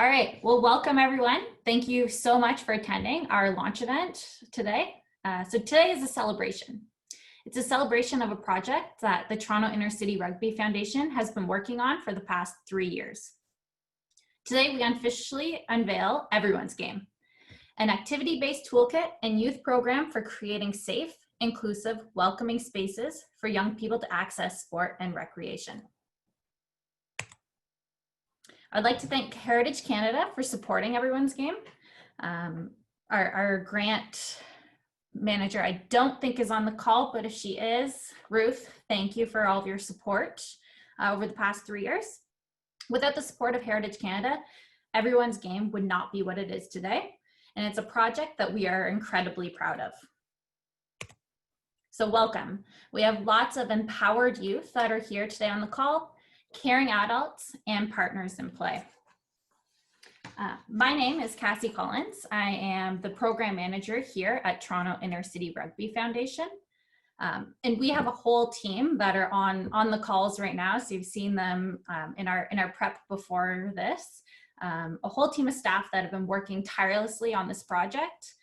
All right, well, welcome everyone. Thank you so much for attending our launch event today. So today is a celebration. It's a celebration of a project that the Toronto Inner City Rugby Foundation has been working on for the past 3 years. Today, we officially unveil Everyone's Game, an activity-based toolkit and youth program for creating safe, inclusive, welcoming spaces for young people to access sport and recreation. I'd like to thank Heritage Canada for supporting Everyone's Game. Our grant manager, I don't think is on the call, but if she is, Ruth, thank you for all of your support over the past 3 years. Without the support of Heritage Canada, Everyone's Game would not be what it is today. And it's a project that we are incredibly proud of. So welcome. We have lots of empowered youth that are here today on the call, caring adults, and partners in play. My name is Cassie Collins. I am the program manager here at Toronto Inner City Rugby Foundation. And we have a whole team that are on the calls right now. So you've seen them in our prep before this. A whole team of staff that have been working tirelessly on this project.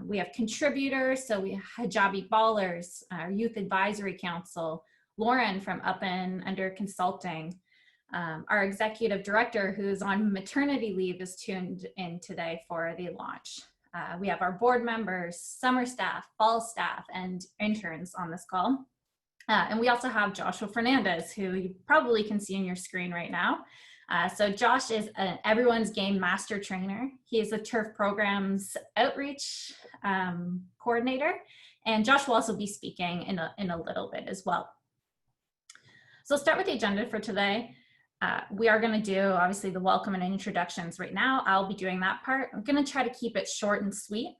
We have contributors, so we have Hijabi Ballers, our Youth Advisory Council, Lauren from Up and Under Consulting, our executive director who's on maternity leave is tuned in today for the launch. We have our board members, summer staff, fall staff, and interns on this call. And we also have Joshua Fernandez, who you probably can see on your screen right now. So Josh is an Everyone's Game master trainer. He is a TIRF program's outreach coordinator, and Josh will also be speaking in a little bit as well. So I'll start with the agenda for today. We are going to do, obviously, the welcome and introductions right now. I'll be doing that part. I'm going to try to keep it short and sweet.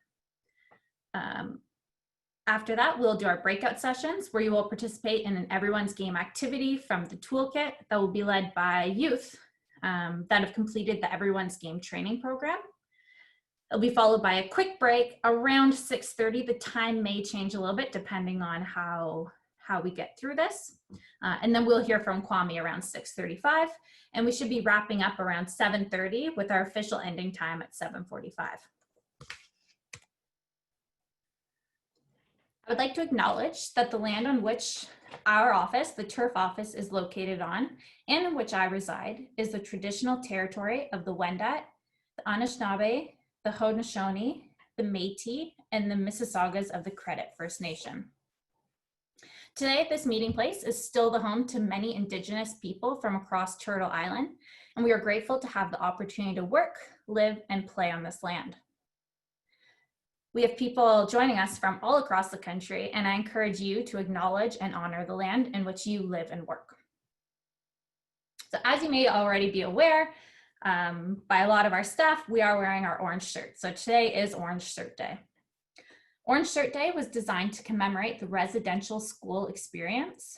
After that, we'll do our breakout sessions where you will participate in an Everyone's Game activity from the toolkit that will be led by youth that have completed the Everyone's Game training program. It'll be followed by a quick break around 6:30. The time may change a little bit depending on how we get through this. And then we'll hear from Kwame around 6:35, and we should be wrapping up around 7:30 with our official ending time at 7:45. I would like to acknowledge that the land on which our office, the TIRF office, is located on, and in which I reside, is the traditional territory of the Wendat, the Anishinaabe, the Haudenosaunee, the Métis, and the Mississaugas of the Credit First Nation. Today, this meeting place is still the home to many Indigenous people from across Turtle Island, and we are grateful to have the opportunity to work, live, and play on this land. We have people joining us from all across the country, and I encourage you to acknowledge and honor the land in which you live and work. So as you may already be aware, by a lot of our staff, we are wearing our orange shirts. So today is Orange Shirt Day. Orange Shirt Day was designed to commemorate the residential school experience,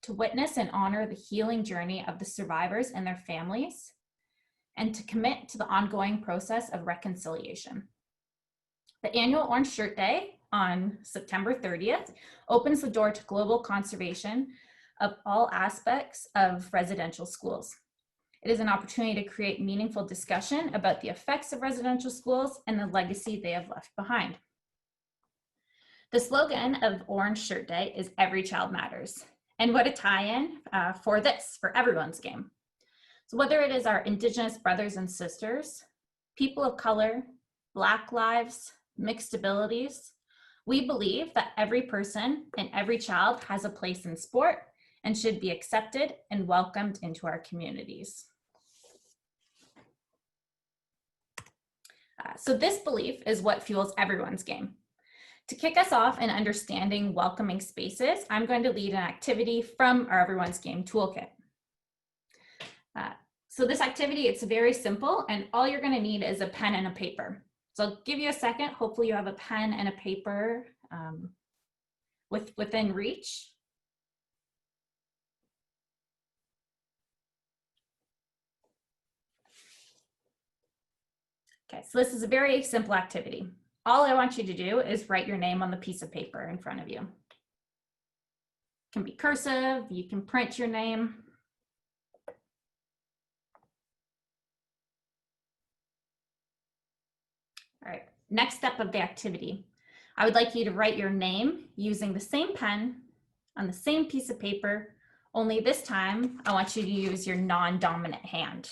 to witness and honor the healing journey of the survivors and their families, and to commit to the ongoing process of reconciliation. The annual Orange Shirt Day on September 30th opens the door to global conservation of all aspects of residential schools. It is an opportunity to create meaningful discussion about the effects of residential schools and the legacy they have left behind. The slogan of Orange Shirt Day is "Every Child Matters," and what a tie-in for Everyone's Game. So whether it is our Indigenous brothers and sisters, people of color, Black lives, mixed abilities, we believe that every person and every child has a place in sport and should be accepted and welcomed into our communities. So this belief is what fuels Everyone's Game. To kick us off in understanding welcoming spaces, I'm going to lead an activity from our Everyone's Game toolkit. So this activity, it's very simple, and all you're going to need is a pen and a paper. So I'll give you a second. Hopefully you have a pen and a paper within reach. Okay, so this is a very simple activity. All I want you to do is write your name on the piece of paper in front of you. It can be cursive, you can print your name. All right, next step of the activity. I would like you to write your name using the same pen on the same piece of paper, only this time I want you to use your non-dominant hand.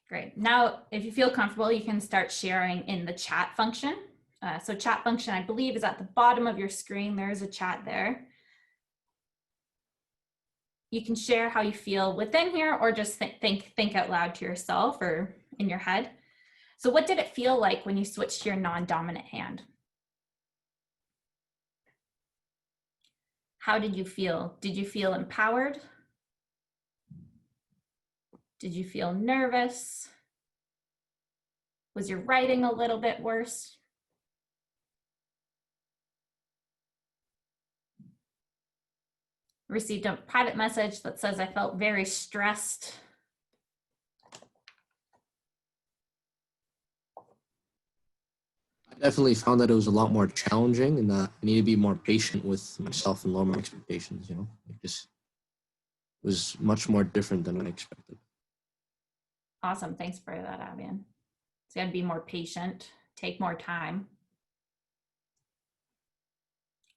Great. Now, if you feel comfortable, you can start sharing in the chat function. So chat function, I believe, is at the bottom of your screen. There is a chat there. You can share how you feel within here or just think out loud to yourself or in your head. So what did it feel like when you switched to your non-dominant hand? How did you feel? Did you feel empowered? Did you feel nervous? Was your writing a little bit worse? Received a private message that says I felt very stressed. I definitely found that it was a lot more challenging and that I need to be more patient with myself and lower my expectations, you know. It just was much more different than I expected. Awesome, thanks for that, Avian. So you gotta be more patient, take more time.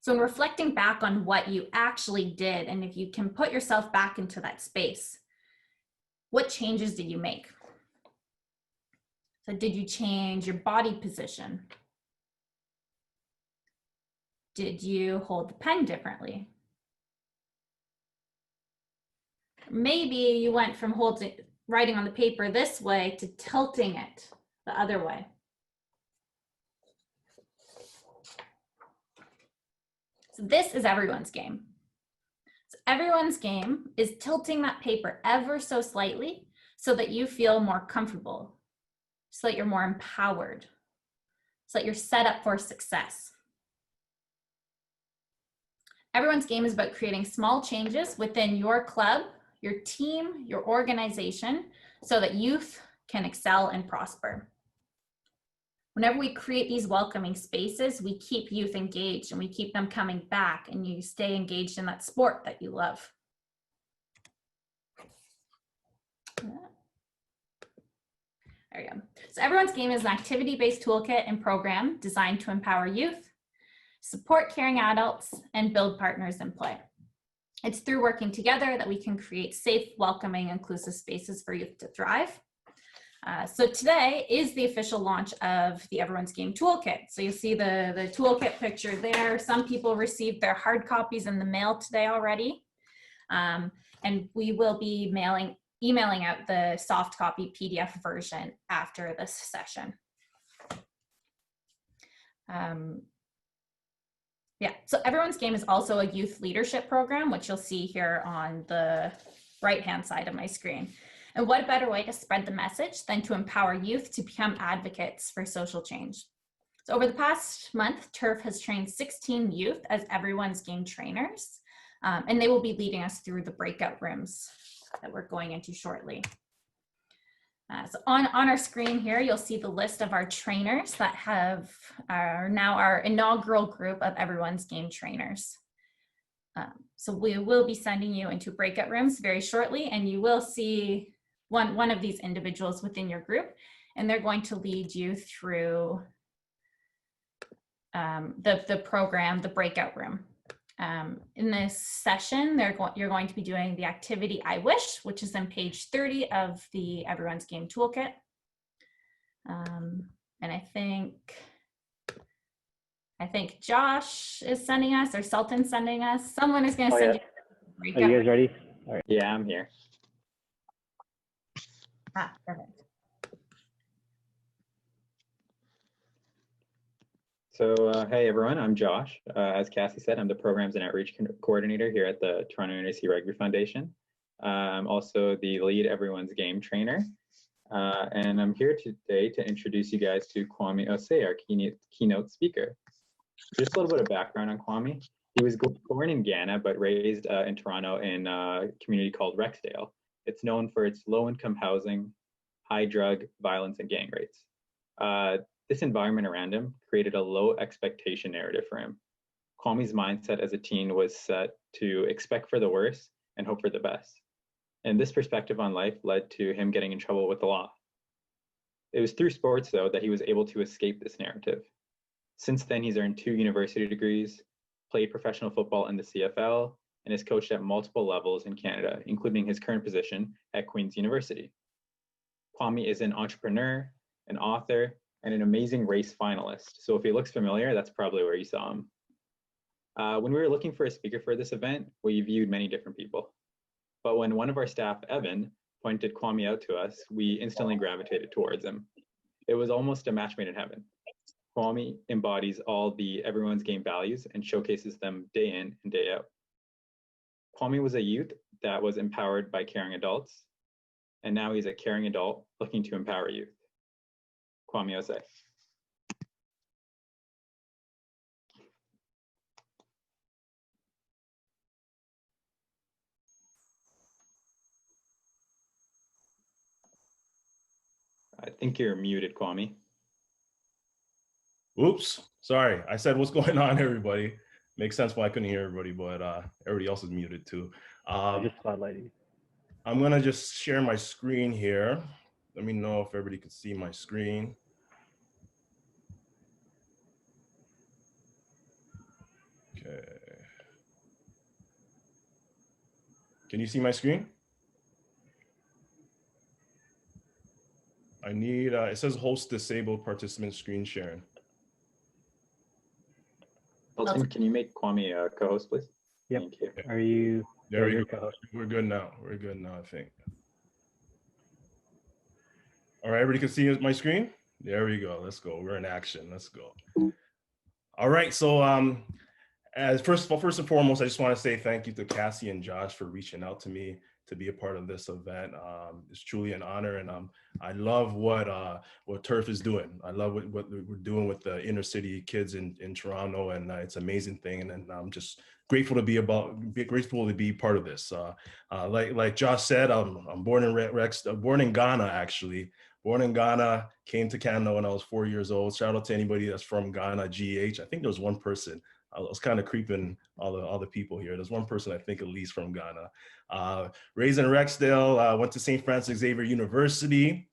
So in reflecting back on what you actually did, and if you can put yourself back into that space, what changes did you make? So did you change your body position? Did you hold the pen differently? Maybe you went from writing on the paper this way to tilting it the other way. So this is everyone's game. So everyone's game is tilting that paper ever so slightly so that you feel more comfortable, so that you're more empowered, so that you're set up for success. Everyone's game is about creating small changes within your club, your team, your organization, so that youth can excel and prosper. Whenever we create these welcoming spaces, we keep youth engaged and we keep them coming back, and you stay engaged in that sport that you love. There we go. So everyone's game is an activity-based toolkit and program designed to empower youth, support caring adults, and build partners in play. It's through working together that we can create safe, welcoming, inclusive spaces for youth to thrive. So today is the official launch of the Everyone's Game Toolkit. So you see the toolkit picture there. Some people received their hard copies in the mail today already. And we will be emailing out the soft copy PDF version after this session. Yeah, so Everyone's Game is also a youth leadership program, which you'll see here on the right-hand side of my screen. And what a better way to spread the message than to empower youth to become advocates for social change. So over the past month, TIRF has trained 16 youth as Everyone's Game trainers, and they will be leading us through the breakout rooms that we're going into shortly. So on our screen here, you'll see the list of our trainers that are now our inaugural group of Everyone's Game trainers. So we will be sending you into breakout rooms very shortly, and you will see one of these individuals within your group, and they're going to lead you through the program, the breakout room. In this session, you're going to be doing the activity I Wish, which is on page 30 of the Everyone's Game Toolkit. And I think Josh is sending us, or Sultan's sending us. Someone is going to send you. Are you guys ready? All right. Yeah, I'm here. Perfect. So, hey everyone, I'm Josh. As Cassie said, I'm the Programs and Outreach Coordinator here at the Toronto University Rugby Foundation. I'm also the lead Everyone's Game trainer. And I'm here today to introduce you guys to Kwame Osei, our keynote speaker. Just a little bit of background on Kwame. He was born in Ghana, but raised in Toronto in a community called Rexdale. It's known for its low-income housing, high drug violence, and gang rates. This environment around him created a low expectation narrative for him. Kwame's mindset as a teen was set to expect for the worst and hope for the best. And this perspective on life led to him getting in trouble with the law. It was through sports, though, that he was able to escape this narrative. Since then, he's earned 2 university degrees, played professional football in the CFL, and is coached at multiple levels in Canada, including his current position at Queen's University. Kwame is an entrepreneur, an author, and an amazing race finalist. So if he looks familiar, that's probably where you saw him. When we were looking for a speaker for this event, we viewed many different people. But when one of our staff, Evan, pointed Kwame out to us, we instantly gravitated towards him. It was almost a match made in heaven. Kwame embodies all the everyone's game values and showcases them day in and day out. Kwame was a youth that was empowered by caring adults, and now he's a caring adult looking to empower youth. Kwame Osei. I think you're muted, Kwame. Oops, sorry. I said, what's going on, everybody? Makes sense why I couldn't hear everybody, but everybody else is muted too. I just spotlighted you. I'm gonna just share my screen here. Let me know if everybody can see my screen. Okay. Can you see my screen? I need, it says host disabled participant screen sharing. Elton, can you make Kwame a co-host, please? Yep. Thank you. Are you? There we you're go. co-host. We're good now. We're good now, I think. All right, everybody can see my screen? There we go. Let's go. We're in action. Let's go. All right. So as first and foremost, I just want to say thank you to Cassie and Josh for reaching out to me to be a part of this event. It's truly an honor, and I love what TIRF is doing. I love what we're doing with the inner city kids in Toronto, and it's an amazing thing. And I'm just grateful to be part of this. Like Josh said, I'm born in Ghana, actually. Born in Ghana, came to Canada when I was 4 years old. Shout out to anybody that's from Ghana, GH. I think there was one person. I was kind of creeping all the people here. There's one person I think at least from Ghana. Raised in Rexdale, went to St. Francis Xavier University,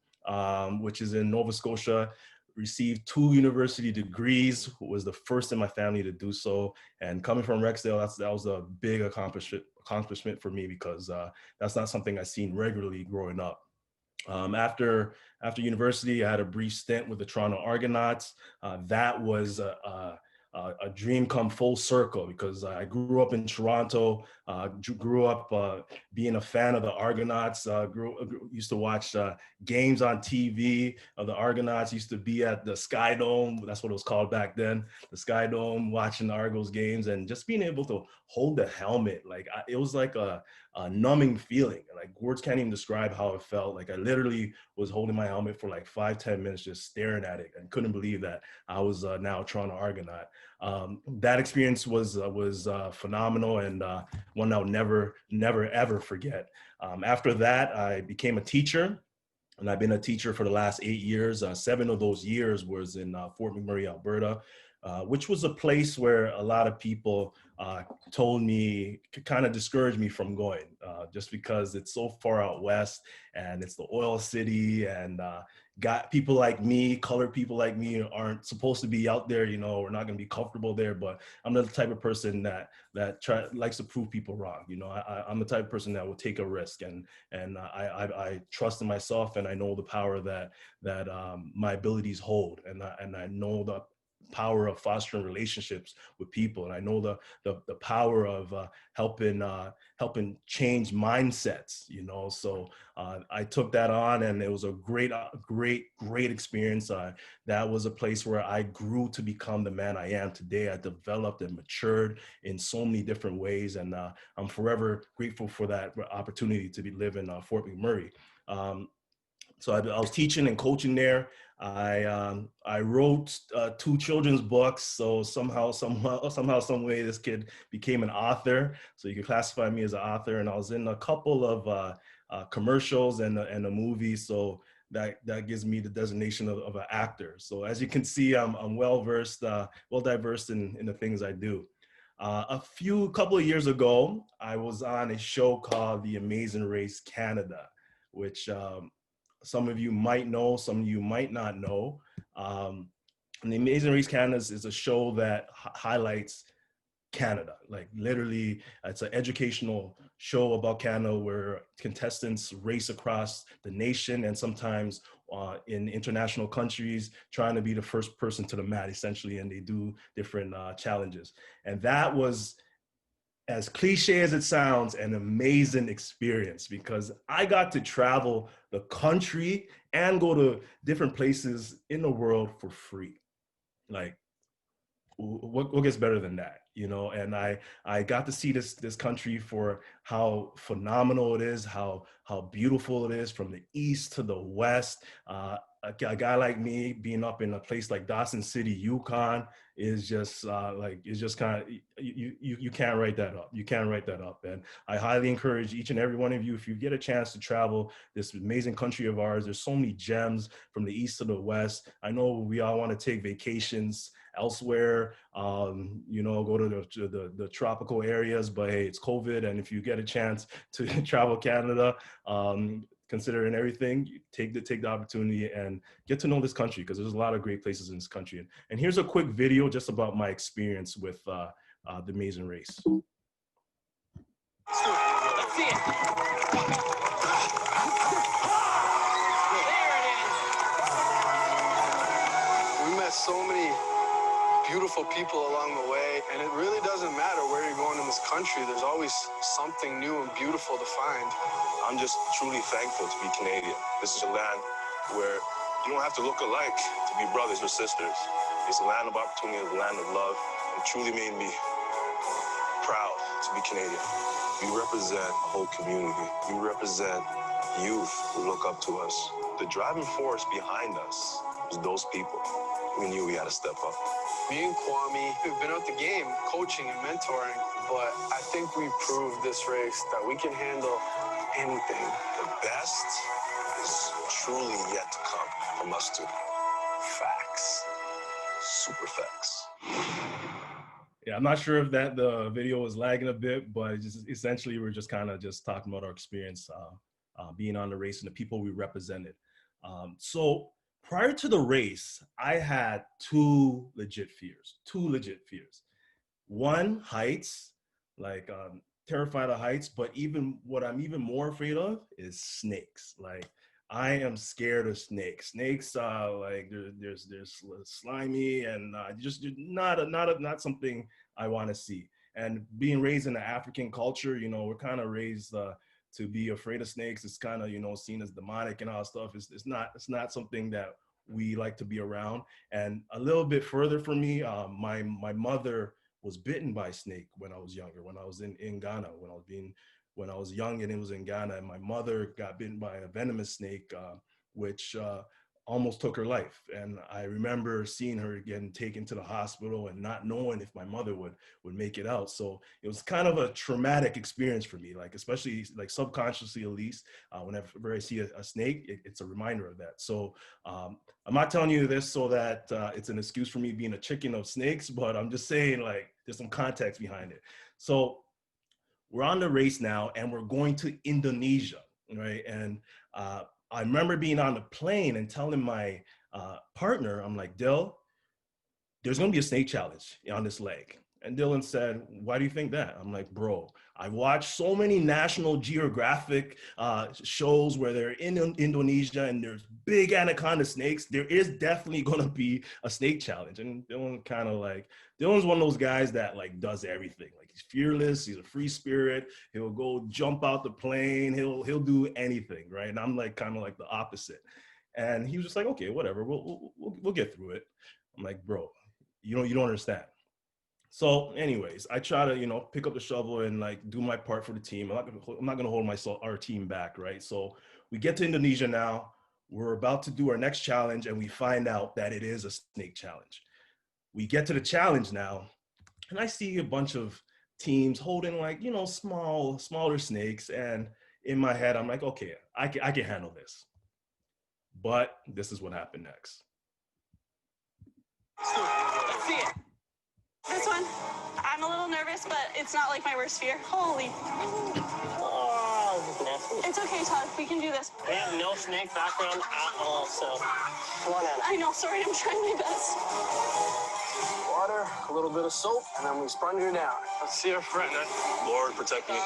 which is in Nova Scotia. Received 2 university degrees, was the first in my family to do so. And coming from Rexdale, that was a big accomplishment for me, because that's not something I've seen regularly growing up. After university, I had a brief stint with the Toronto Argonauts. That was a dream come full circle, because I grew up in Toronto, grew up being a fan of the Argonauts, used to watch games on TV of the Argonauts, used to be at the Sky Dome, that's what it was called back then, the Sky Dome, watching the Argos games, and just being able to hold the helmet, like it was like a numbing feeling. Like words can't even describe how it felt. Like I literally was holding my helmet for like 5-10 minutes, just staring at it, and couldn't believe that I was now a Toronto Argonaut. That experience was phenomenal, and one I'll never ever forget. After that, I became a teacher, and I've been a teacher for the last 8 years. 7 of those years was in Fort McMurray, Alberta, which was a place where a lot of people told me, kind of discouraged me from going, just because it's so far out west, and it's the oil city, and got people like me, colored people like me, aren't supposed to be out there. You know, we're not going to be comfortable there. But I'm the type of person that likes to prove people wrong. You know, I'm the type of person that will take a risk, and I trust in myself, and I know the power that my abilities hold, and I know the power of fostering relationships with people, and I know the power of helping change mindsets, you know. So I took that on, and it was a great experience. That was a place where I grew to become the man I am today. I developed and matured in so many different ways, and I'm forever grateful for that opportunity to live in Fort McMurray. So I was teaching and coaching there. I wrote 2 children's books. So somehow, some way, this kid became an author. So you could classify me as an author. And I was in a couple of commercials and a movie. So that gives me the designation of an actor. So as you can see, I'm well-versed, well-diverse in the things I do. A couple of years ago, I was on a show called The Amazing Race Canada, which some of you might know, some of you might not know. And The Amazing Race Canada is a show that highlights Canada. Like literally, it's an educational show about Canada where contestants race across the nation and sometimes in international countries trying to be the first person to the mat, essentially, and they do different challenges. And that was, as cliche as it sounds, an amazing experience because I got to travel the country and go to different places in the world for free. Like, what gets better than that, you know? And I got to see this country for how phenomenal it is, how beautiful it is from the east to the west. A guy like me being up in a place like Dawson City, Yukon, is just it's just kind of, you can't write that up. You can't write that up. And I highly encourage each and every one of you, if you get a chance to travel this amazing country of ours, there's so many gems from the east to the west. I know we all want to take vacations elsewhere, you know, go to the tropical areas, but hey, it's COVID. And if you get a chance to travel Canada, considering everything, take the opportunity and get to know this country because there's a lot of great places in this country. And here's a quick video just about my experience with The Amazing Race. Let's see it. We met so many beautiful people along the way, and it really doesn't matter where you're going in this country. There's always something new and beautiful to find. I'm just truly thankful to be Canadian. This is a land where you don't have to look alike to be brothers or sisters. It's a land of opportunity, a land of love, and truly made me proud to be Canadian. We represent a whole community. We represent youth who look up to us. The driving force behind us was those people. We knew we had to step up. Me and Kwame, we've been out the game, coaching and mentoring, but I think we proved this race that we can handle anything. The best is truly yet to come from us two. Facts. Super facts. Yeah, I'm not sure if the video was lagging a bit, but just essentially we're just kind of just talking about our experience being on the race and the people we represented. So prior to the race, I had two legit fears. One, heights, like terrified of heights, but what I'm even more afraid of is snakes. Like I am scared of snakes. Snakes, like there's slimy and just not something I want to see. And being raised in the African culture, you know, we're kind of raised to be afraid of snakes. It's kind of, you know, seen as demonic and all that stuff. It's not something that we like to be around. And a little bit further from me, my mother was bitten by a snake when I was younger, when I was in Ghana, when I was young and it was in Ghana, and my mother got bitten by a venomous snake, which almost took her life. And I remember seeing her getting taken to the hospital and not knowing if my mother would make it out. So it was kind of a traumatic experience for me, like especially like subconsciously at least, whenever I see a snake, it's a reminder of that. So I'm not telling you this so that it's an excuse for me being a chicken of snakes, but I'm just saying like there's some context behind it. So we're on the race now and we're going to Indonesia, right? And I remember being on the plane and telling my partner, I'm like, Dill, there's gonna be a snake challenge on this leg. And Dylan said, why do you think that? I'm like, bro, I watched so many National Geographic shows where they're in Indonesia and there's big anaconda snakes. There is definitely gonna be a snake challenge. And Dylan's one of those guys that like does everything. Like he's fearless, he's a free spirit. He'll go jump out the plane, he'll do anything, right? And I'm like kind of like the opposite. And he was just like, okay, whatever, we'll get through it. I'm like, bro, you don't understand. So anyways, I try to, you know, pick up the shovel and like do my part for the team. I'm not gonna hold our team back, right? So we get to Indonesia now. We're about to do our next challenge and we find out that it is a snake challenge. We get to the challenge now and I see a bunch of teams holding like, you know, smaller snakes. And in my head, I'm like, okay, I can handle this. But this is what happened next. Let's see it. This one, I'm a little nervous, but it's not like my worst fear. Holy. Oh, this is nasty. It's okay, Todd. We can do this. We have no snake background at all, so come on, Anna. I know. Sorry, I'm trying my best. Water, a little bit of soap, and then we sponge her down. Let's see her friend. Lord, protect me.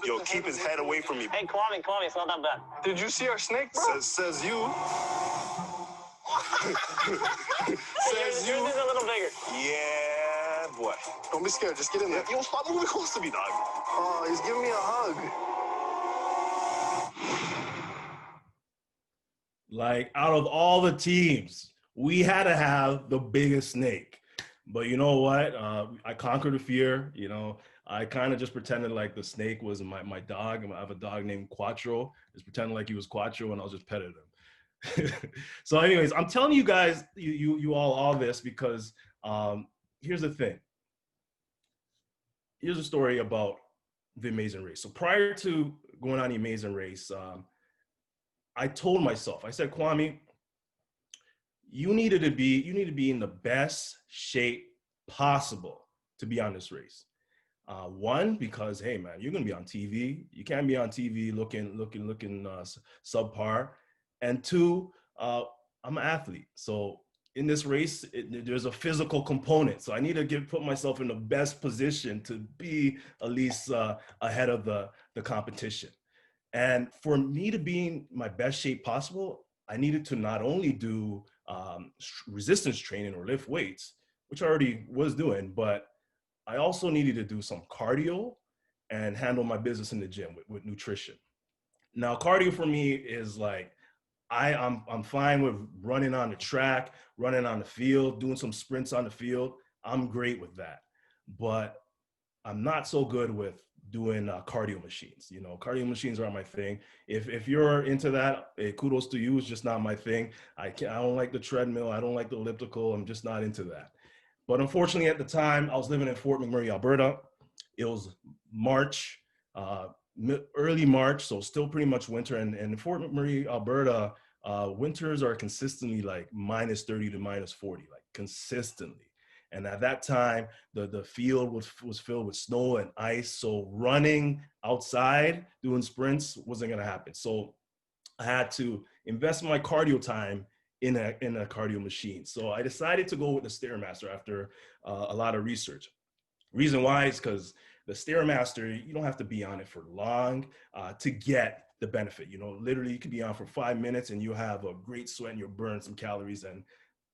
Yo, keep his head away from me. Hey, Kwame, it's not that bad. Did you see our snake, bro? Says you. Yours is a little bigger. Yeah, boy. Don't be scared. Just get in there. Yo, stop moving close to me, dog. Oh, he's giving me a hug. Like, out of all the teams, we had to have the biggest snake. But you know what? I conquered the fear. You know, I kind of just pretended like the snake was my dog. I have a dog named Quattro. Just pretending like he was Quattro, and I was just petting him. So anyways, I'm telling you guys, you all this because here's the thing. Here's a story about the Amazing Race. So prior to going on the Amazing Race, I told myself, I said, Kwame, you need to be in the best shape possible to be on this race. One, because hey man, you're gonna be on TV. You can't be on TV looking subpar. And two, I'm an athlete. So in this race, there's a physical component. So I need to put myself in the best position to be at least ahead of the competition. And for me to be in my best shape possible, I needed to not only do resistance training or lift weights, which I already was doing, but I also needed to do some cardio and handle my business in the gym with nutrition. Now, cardio for me is like, I'm fine with running on the track, running on the field, doing some sprints on the field. I'm great with that. But I'm not so good with doing cardio machines. You know, cardio machines aren't my thing. If you're into that, kudos to you. It's just not my thing. I don't like the treadmill. I don't like the elliptical. I'm just not into that. But unfortunately, at the time, I was living in Fort McMurray, Alberta. It was March, early March, so still pretty much winter. And in Fort McMurray, Alberta, winters are consistently like -30 to -40, like consistently. And at that time, the field was filled with snow and ice. So running outside, doing sprints wasn't gonna happen. So I had to invest my cardio time in a cardio machine. So I decided to go with the Stairmaster after a lot of research. Reason why is because the Stairmaster, you don't have to be on it for long to get the benefit. You know, literally you could be on for 5 minutes and you have a great sweat and you'll burn some calories. And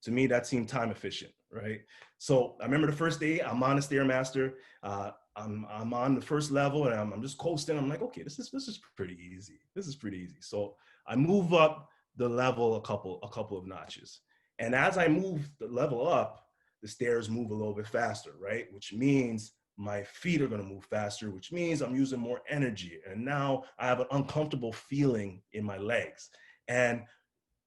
to me, that seemed time efficient, right? So I remember the first day I'm on the Stairmaster. I'm on the first level and I'm just coasting. I'm like, okay, this is pretty easy. This is pretty easy. So I move up the level a couple of notches. And as I move the level up, the stairs move a little bit faster, right? Which means my feet are gonna move faster, which means I'm using more energy. And now I have an uncomfortable feeling in my legs. And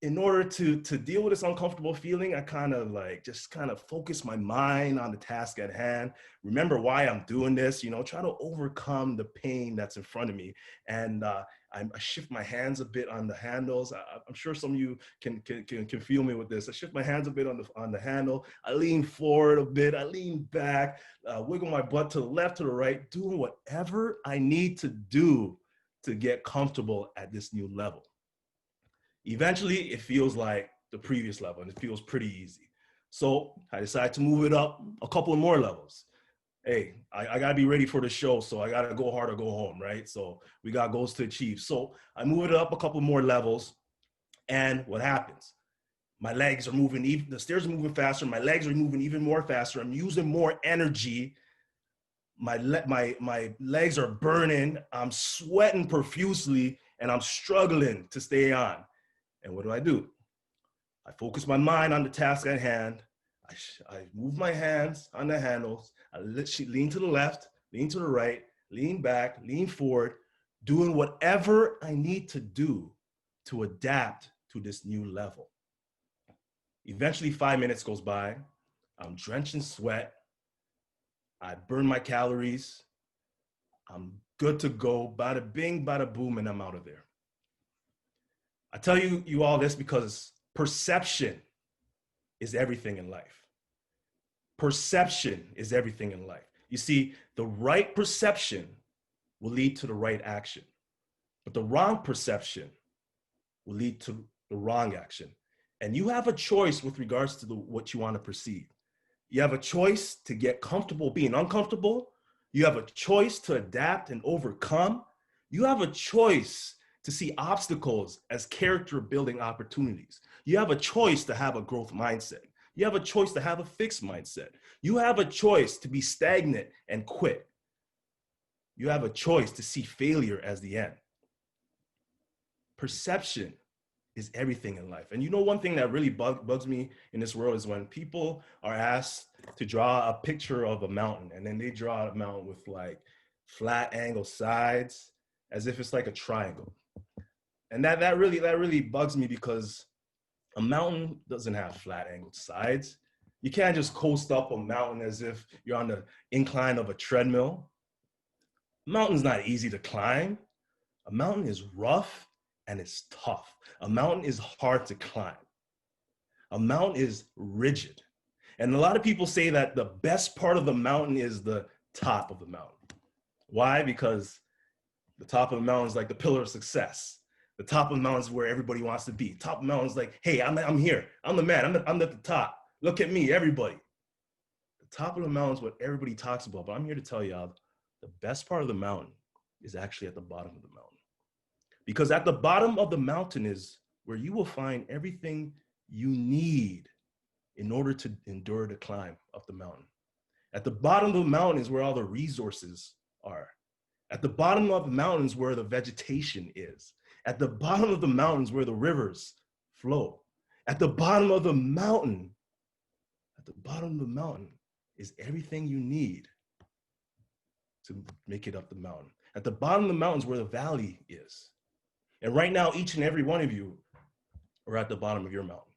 in order to deal with this uncomfortable feeling, I kind of focus my mind on the task at hand. Remember why I'm doing this, you know, try to overcome the pain that's in front of me. And I shift my hands a bit on the handles. I'm sure some of you can feel me with this. I shift my hands a bit on the handle. I lean forward a bit. I lean back, wiggle my butt to the left, to the right, doing whatever I need to do to get comfortable at this new level. Eventually, it feels like the previous level and it feels pretty easy. So I decided to move it up a couple of more levels. Hey, I gotta be ready for the show, so I gotta go hard or go home, right? So we got goals to achieve. So I move it up a couple more levels, and what happens? My legs are moving, the stairs are moving faster, my legs are moving even more faster. I'm using more energy. My legs are burning, I'm sweating profusely, and I'm struggling to stay on. And what do? I focus my mind on the task at hand. I move my hands on the handles. I lean to the left, lean to the right, lean back, lean forward, doing whatever I need to do to adapt to this new level. Eventually, 5 minutes goes by. I'm drenched in sweat. I burn my calories. I'm good to go. Bada bing, bada boom, and I'm out of there. I tell you all this because perception is everything in life. Perception is everything in life. You see, the right perception will lead to the right action, but the wrong perception will lead to the wrong action. And you have a choice with regards to what you want to perceive. You have a choice to get comfortable being uncomfortable. You have a choice to adapt and overcome. You have a choice to see obstacles as character building opportunities. You have a choice to have a growth mindset. You have a choice to have a fixed mindset. You have a choice to be stagnant and quit. You have a choice to see failure as the end. Perception is everything in life. And you know, one thing that really bugs me in this world is when people are asked to draw a picture of a mountain, and then they draw a mountain with like flat angle sides as if it's like a triangle. And that really bugs me, because a mountain doesn't have flat angled sides. You can't just coast up a mountain as if you're on the incline of a treadmill. A mountain's not easy to climb. A mountain is rough and it's tough. A mountain is hard to climb. A mountain is rigid. And a lot of people say that the best part of the mountain is the top of the mountain. Why? Because the top of the mountain is like the pillar of success. The top of the mountain is where everybody wants to be. Top of the mountain is like, hey, I'm here. I'm the man. I'm at the top. Look at me, everybody. The top of the mountain is what everybody talks about. But I'm here to tell y'all, the best part of the mountain is actually at the bottom of the mountain. Because at the bottom of the mountain is where you will find everything you need in order to endure the climb up the mountain. At the bottom of the mountain is where all the resources are. At the bottom of the mountain is where the vegetation is. At the bottom of the mountain is where the rivers flow. At the bottom of the mountain, is everything you need to make it up the mountain. At the bottom of the mountain is where the valley is. And right now, each and every one of you are at the bottom of your mountain.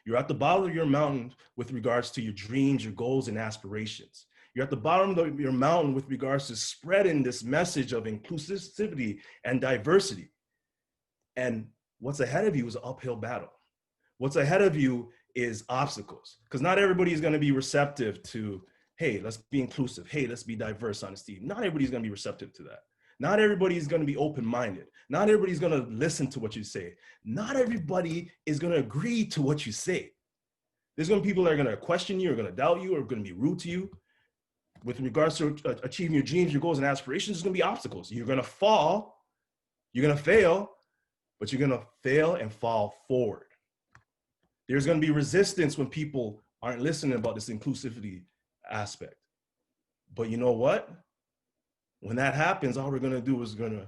You're at the bottom of your mountain with regards to your dreams, your goals, and aspirations. You're at the bottom of your mountain with regards to spreading this message of inclusivity and diversity. And what's ahead of you is an uphill battle. What's ahead of you is obstacles, because not everybody is going to be receptive to, hey, let's be inclusive. Hey, let's be diverse on this team. Not everybody's going to be receptive to that. Not everybody is going to be open-minded. Not everybody's going to listen to what you say. Not everybody is going to agree to what you say. There's going to be people that are going to question you, or going to doubt you, or going to be rude to you. With regards to achieving your dreams, your goals, and aspirations, there's going to be obstacles. You're going to fall. You're going to fail, but you're going to fail and fall forward. There's going to be resistance when people aren't listening about this inclusivity aspect. But you know what? When that happens, all we're going to do is going to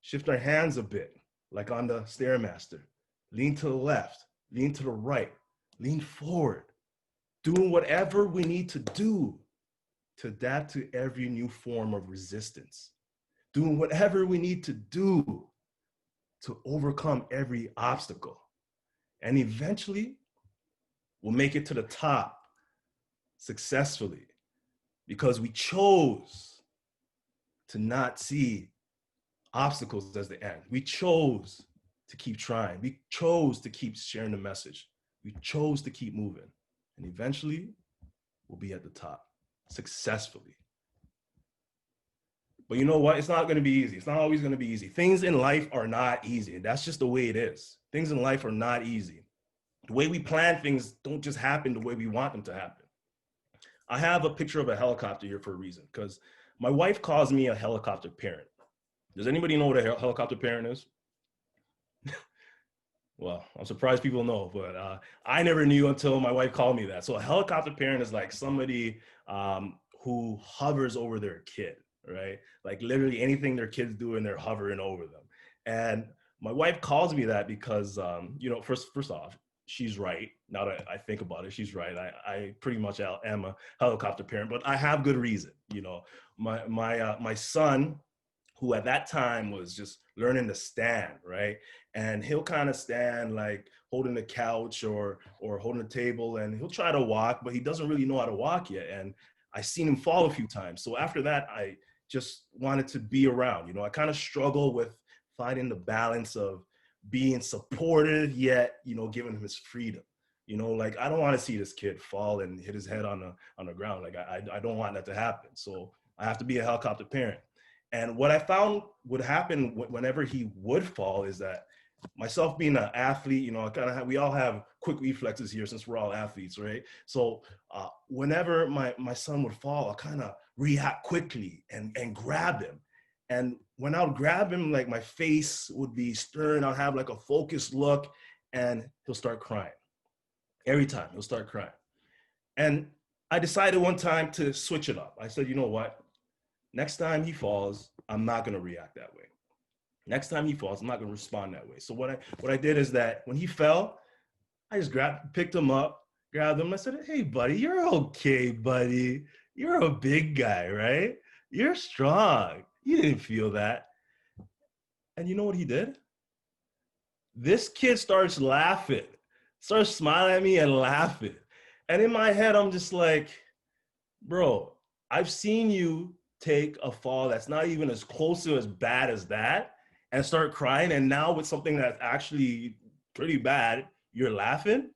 shift our hands a bit, like on the Stairmaster. Lean to the left, lean to the right, lean forward, doing whatever we need to do to adapt to every new form of resistance, doing whatever we need to do to overcome every obstacle. And eventually, we'll make it to the top successfully, because we chose to not see obstacles as the end. We chose to keep trying. We chose to keep sharing the message. We chose to keep moving. And eventually, we'll be at the top successfully. But you know what? It's not going to be easy. It's not always going to be easy. Things in life are not easy. That's just the way it is. Things in life are not easy. The way we plan things don't just happen the way we want them to happen. I have a picture of a helicopter here for a reason, because my wife calls me a helicopter parent. Does anybody know what a helicopter parent is? Well, I'm surprised people know, but I never knew until my wife called me that. So a helicopter parent is like somebody who hovers over their kid, right? Like literally anything their kids do and they're hovering over them. And my wife calls me that because, you know, first off, she's right. Now that I think about it, she's right. I pretty much am a helicopter parent, but I have good reason. You know, my son, who at that time was just learning to stand, right? And he'll kind of stand like holding the couch or holding the table, and he'll try to walk, but he doesn't really know how to walk yet. And I've seen him fall a few times. So after that, I just wanted to be around. You know, I kind of struggle with finding the balance of being supportive, yet, giving him his freedom. Like, I don't want to see this kid fall and hit his head on the ground. Like, I don't want that to happen. So I have to be a helicopter parent. And what I found would happen whenever he would fall is that myself being an athlete, we all have quick reflexes here since we're all athletes, right? So whenever my son would fall, I'll kind of react quickly and grab him. And when I would grab him, like, my face would be stern. I'll have like a focused look, and he'll start crying. Every time he'll start crying. And I decided one time to switch it up. I said, you know what? Next time he falls, I'm not going to react that way. Next time he falls, I'm not going to respond that way. So what I did is that when he fell, I just picked him up, grabbed him. I said, hey, buddy, you're okay, buddy. You're a big guy, right? You're strong. You didn't feel that. And you know what he did? This kid starts laughing, starts smiling at me and laughing. And in my head, I'm just like, bro, I've seen you take a fall that's not even as close to as bad as that and start crying. And now with something that's actually pretty bad, you're laughing.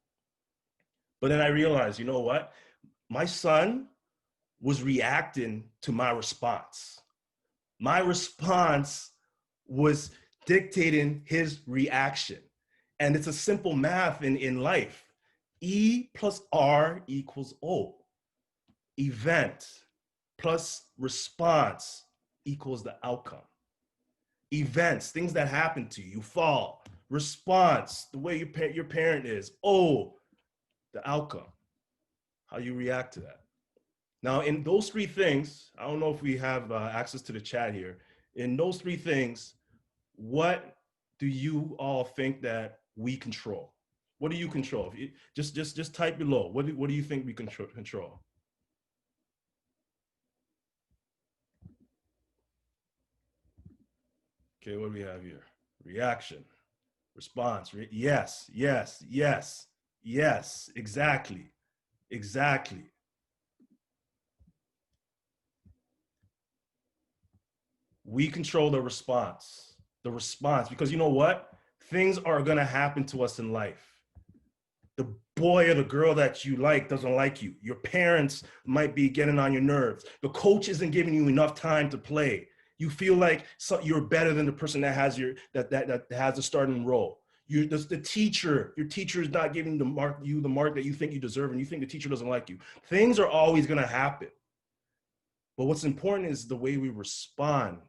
But then I realized, you know what? My son was reacting to my response. My response was dictating his reaction. And it's a simple math in life. E plus R equals O. Event plus response equals the outcome. Events, things that happen to you, you fall. Response, the way your parent is. O, the outcome, how you react to that. Now, in those three things, I don't know if we have access to the chat here. In those three things, what do you all think that we control? What do you control? Just type below. What do you think we control? Okay, what do we have here? Reaction, response. Yes, yes, yes, yes, exactly, exactly. We control the response, because you know what? Things are gonna happen to us in life. The boy or the girl that you like doesn't like you. Your parents might be getting on your nerves. The coach isn't giving you enough time to play. You feel like you're better than the person that has that has the starting role. Your teacher is not giving the mark that you think you deserve, and you think the teacher doesn't like you. Things are always gonna happen. But what's important is the way we respond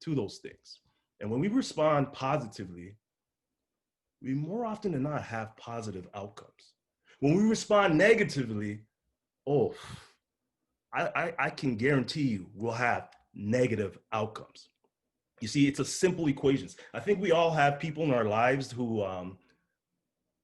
to those things. And when we respond positively, we more often than not have positive outcomes. When we respond negatively, I can guarantee you we'll have negative outcomes. You see, it's a simple equations. I think we all have people in our lives who,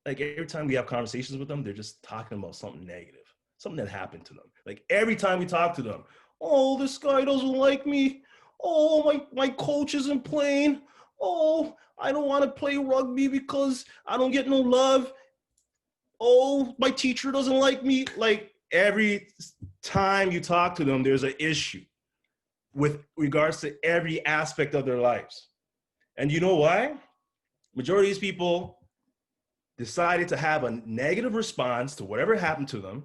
like, every time we have conversations with them, they're just talking about something negative, something that happened to them. Like, every time we talk to them, oh, this guy doesn't like me. Oh, my coach isn't playing. Oh, I don't want to play rugby because I don't get no love. Oh, my teacher doesn't like me. Like, every time you talk to them, there's an issue with regards to every aspect of their lives. And you know why? Majority of these people decided to have a negative response to whatever happened to them,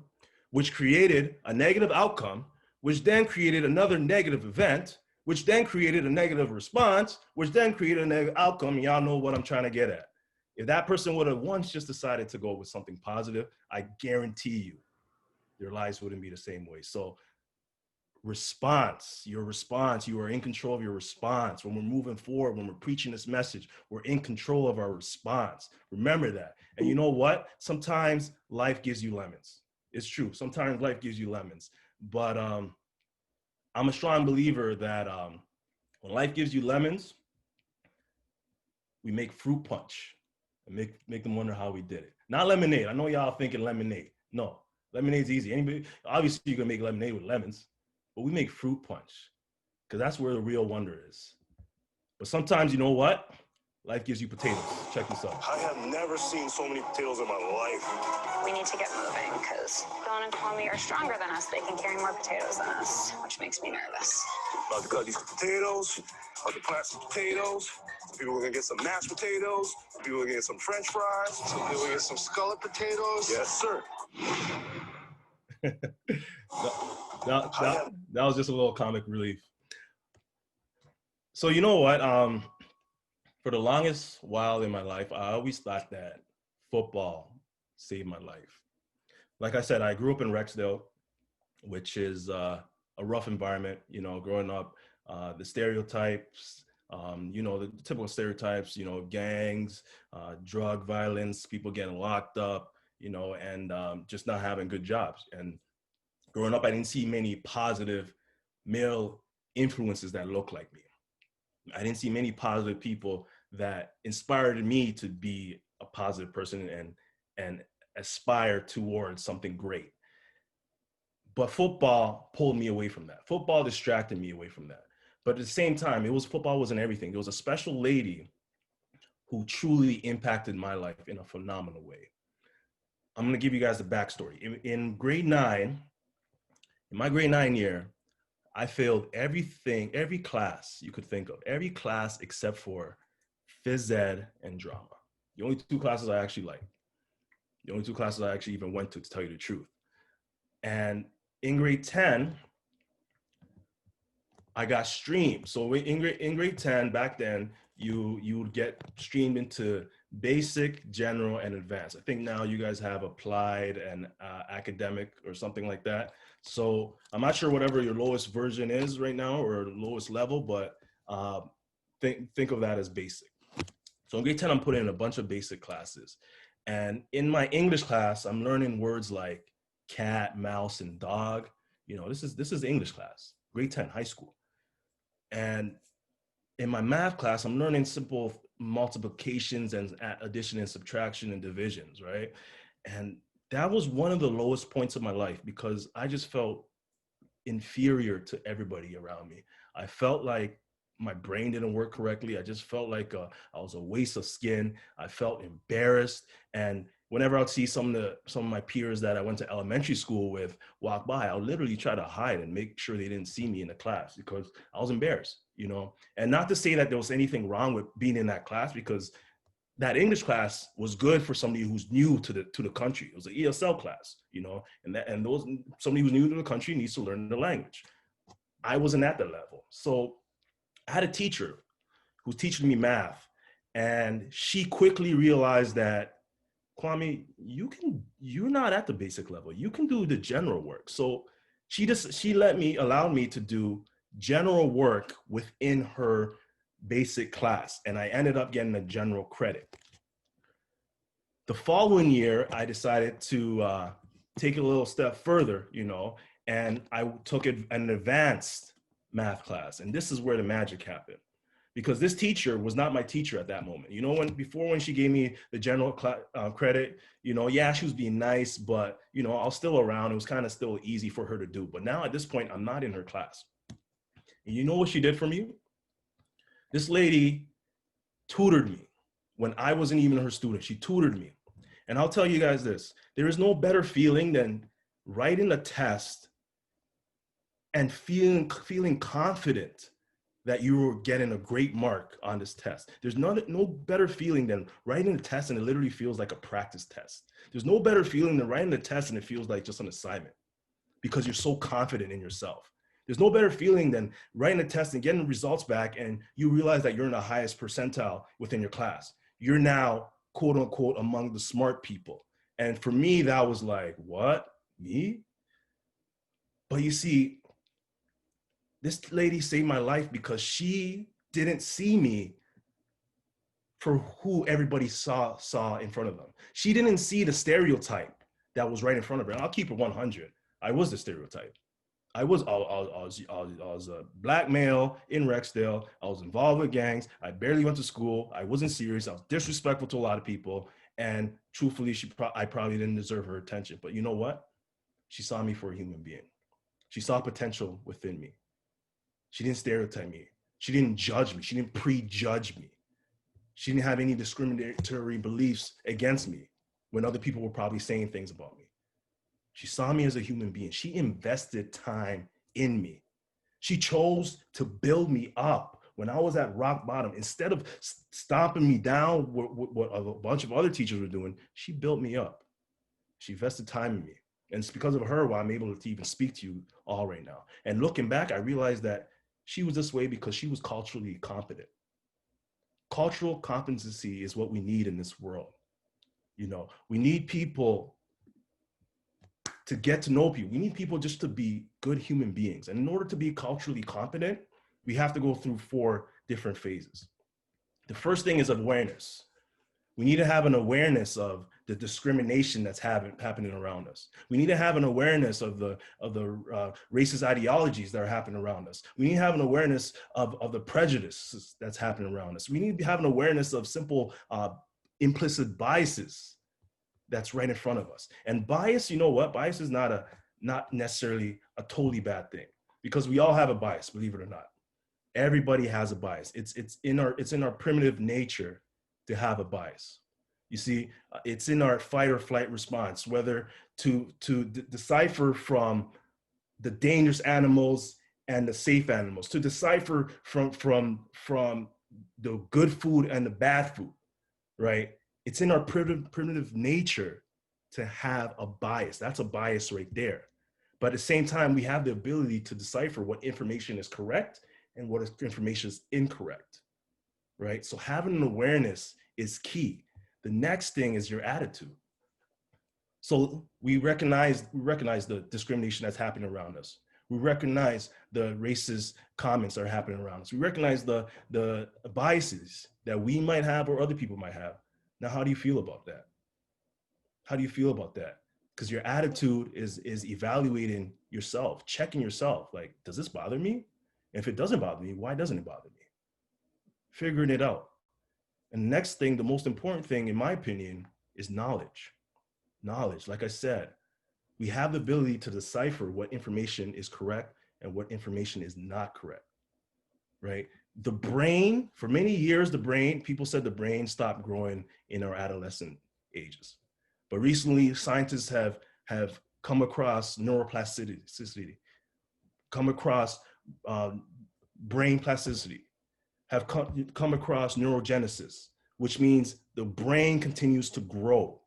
which created a negative outcome, which then created another negative event, which then created a negative response, which then created a negative outcome. And y'all know what I'm trying to get at. If that person would have once just decided to go with something positive, I guarantee you their lives wouldn't be the same way. So your response, you are in control of your response. When we're moving forward, when we're preaching this message, we're in control of our response. Remember that. And you know what? Sometimes life gives you lemons. It's true. Sometimes life gives you lemons. But I'm a strong believer that when life gives you lemons, we make fruit punch and make them wonder how we did it. Not lemonade. I know y'all thinking lemonade. No, lemonade's easy. Anybody, obviously you can make lemonade with lemons, but we make fruit punch because that's where the real wonder is. But sometimes, you know what? life gives you potatoes. Check this out. I have never seen so many potatoes in my life. We need to get moving because Dawn and Kwame are stronger than us. They can carry more potatoes than us, which makes me nervous. About to cut these potatoes, about to plant some potatoes. People are gonna get some mashed potatoes. People are gonna get some French fries. Some people get some scallop potatoes. Yes, sir. That was just a little comic relief. So you know what? For the longest while in my life, I always thought that football saved my life. Like I said, I grew up in Rexdale, which is a rough environment. You know, growing up, the stereotypes. You know, the typical stereotypes. You know, gangs, drug violence, people getting locked up. You know, and just not having good jobs. And growing up, I didn't see many positive male influences that look like me. I didn't see many positive people that inspired me to be a positive person and aspire towards something great. But football pulled me away from that. Football distracted me away from that. But at the same time, football wasn't everything. There was a special lady who truly impacted my life in a phenomenal way. I'm gonna give you guys the backstory. In grade 9, in my grade 9 year, I failed everything, every class you could think of, every class except for phys ed and drama. The only 2 classes I actually liked. The only 2 classes I actually even went to tell you the truth. And in grade 10, I got streamed. So in grade 10, back then, you would get streamed into basic, general, and advanced. I think now you guys have applied and academic or something like that. So I'm not sure whatever your lowest version is right now or lowest level, but think of that as basic. So in grade 10, I'm putting in a bunch of basic classes. And in my English class, I'm learning words like cat, mouse, and dog. You know, this is English class, grade 10, high school. And in my math class, I'm learning simple multiplications and addition and subtraction and divisions, right? And that was one of the lowest points of my life because I just felt inferior to everybody around me. I felt like my brain didn't work correctly. I just felt like I was a waste of skin. I felt embarrassed. And whenever I'd see some of my peers that I went to elementary school with walk by, I'll literally try to hide and make sure they didn't see me in the class because I was embarrassed, you know? And not to say that there was anything wrong with being in that class because that English class was good for somebody who's new to the country. It was an ESL class, you know, and somebody who's new to the country needs to learn the language. I wasn't at that level. So I had a teacher who was teaching me math, and she quickly realized that, Kwame, you're not at the basic level. You can do the general work. So she allowed me to do general work within her basic class, and I ended up getting a general credit. The following year, I decided to take it a little step further, you know, and I took an advanced math class, and this is where the magic happened. Because this teacher was not my teacher at that moment. You know, when she gave me the general credit, you know, yeah, she was being nice, but, you know, I was still around. It was kind of still easy for her to do. But now at this point, I'm not in her class. And you know what she did for me? This lady tutored me when I wasn't even her student. She tutored me. And I'll tell you guys this, there is no better feeling than writing a test and feeling confident that you were getting a great mark on this test. There's no better feeling than writing a test and it literally feels like a practice test. There's no better feeling than writing a test and it feels like just an assignment because you're so confident in yourself. There's no better feeling than writing a test and getting results back and you realize that you're in the highest percentile within your class. You're now, quote unquote, among the smart people. And for me, that was like, what, me? But you see, this lady saved my life because she didn't see me for who everybody saw in front of them. She didn't see the stereotype that was right in front of her. And I'll keep it 100. I was the stereotype. I was a black male in Rexdale. I was involved with gangs. I barely went to school. I wasn't serious. I was disrespectful to a lot of people. And truthfully, I probably didn't deserve her attention. But you know what? She saw me for a human being. She saw potential within me. She didn't stereotype me. She didn't judge me. She didn't prejudge me. She didn't have any discriminatory beliefs against me when other people were probably saying things about me. She saw me as a human being. She invested time in me. She chose to build me up when I was at rock bottom. Instead of stomping me down, what a bunch of other teachers were doing, she built me up. She invested time in me. And it's because of her why I'm able to even speak to you all right now. And looking back, I realized that she was this way because she was culturally competent. Cultural competency is what we need in this world. You know, we need people to get to know people. We need people just to be good human beings. And in order to be culturally competent, we have to go through 4 different phases. The first thing is awareness. We need to have an awareness of the discrimination that's happening around us. We need to have an awareness of the racist ideologies that are happening around us. We need to have an awareness of the prejudice that's happening around us. We need to have an awareness of simple implicit biases that's right in front of us. And bias, you know what? Bias is not necessarily a totally bad thing, because we all have a bias, believe it or not. Everybody has a bias. It's in our primitive nature to have a bias. You see, it's in our fight or flight response, whether to decipher from the dangerous animals and the safe animals, to decipher from the good food and the bad food, right? It's in our primitive nature to have a bias. That's a bias right there. But at the same time, we have the ability to decipher what information is correct and what information is incorrect, right? So having an awareness is key. The next thing is your attitude. So we recognize the discrimination that's happening around us. We recognize the racist comments that are happening around us. We recognize the biases that we might have or other people might have. Now, how do you feel about that? How do you feel about that? Because your attitude is evaluating yourself, checking yourself. Like, does this bother me? And if it doesn't bother me, why doesn't it bother me? Figuring it out. And the next thing, the most important thing, in my opinion, is knowledge. Knowledge, like I said, we have the ability to decipher what information is correct and what information is not correct, right? The brain, for many years, people said the brain stopped growing in our adolescent ages. But recently, scientists have come across neuroplasticity, come across brain plasticity, have come across neurogenesis, which means the brain continues to grow.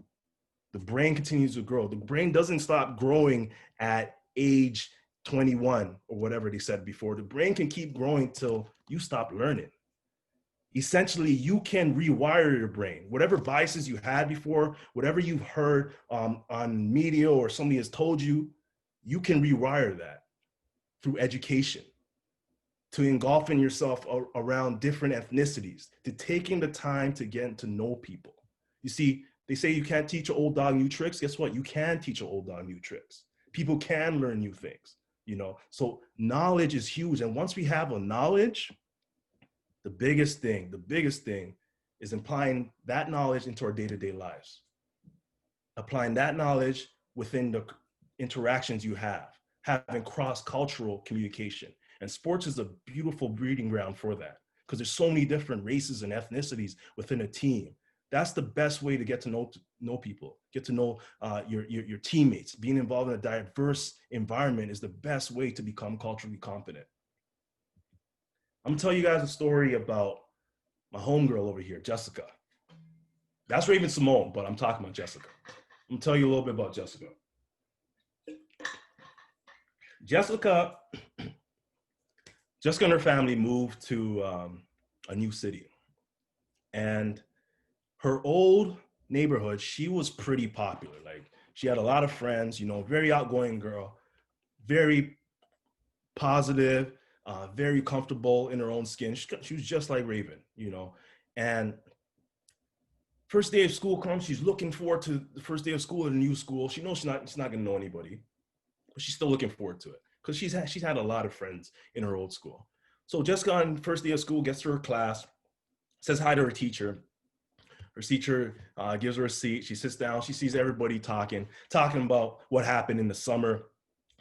The brain continues to grow. The brain doesn't stop growing at age 21 or whatever they said before. The brain can keep growing till you stop learning. Essentially, you can rewire your brain. Whatever biases you had before, whatever you've heard on media or somebody has told you, you can rewire that through education, to engulfing yourself around different ethnicities, to taking the time to get to know people. You see, they say you can't teach an old dog new tricks. Guess what? You can teach an old dog new tricks. People can learn new things, you know? So knowledge is huge. And once we have a knowledge, the biggest thing is applying that knowledge into our day-to-day lives. Applying that knowledge within the interactions you have, having cross-cultural communication. And sports is a beautiful breeding ground for that, because there's so many different races and ethnicities within a team. That's the best way to get to know people, get to know your teammates. Being involved in a diverse environment is the best way to become culturally competent. I'm gonna tell you guys a story about my homegirl over here, Jessica. That's Raven Simone, but I'm talking about Jessica. I'm gonna tell you a little bit about Jessica. Jessica and her family moved to a new city. And her old neighborhood, she was pretty popular. Like, she had a lot of friends, you know, very outgoing girl, very positive, very comfortable in her own skin. She was just like Raven, you know. And first day of school comes, she's looking forward to the first day of school at a new school. She knows she's not gonna know anybody, but she's still looking forward to it, because she's had a lot of friends in her old school. So Jessica on first day of school gets to her class, says hi to her teacher. Her teacher gives her a seat. She sits down. She sees everybody talking about what happened in the summer,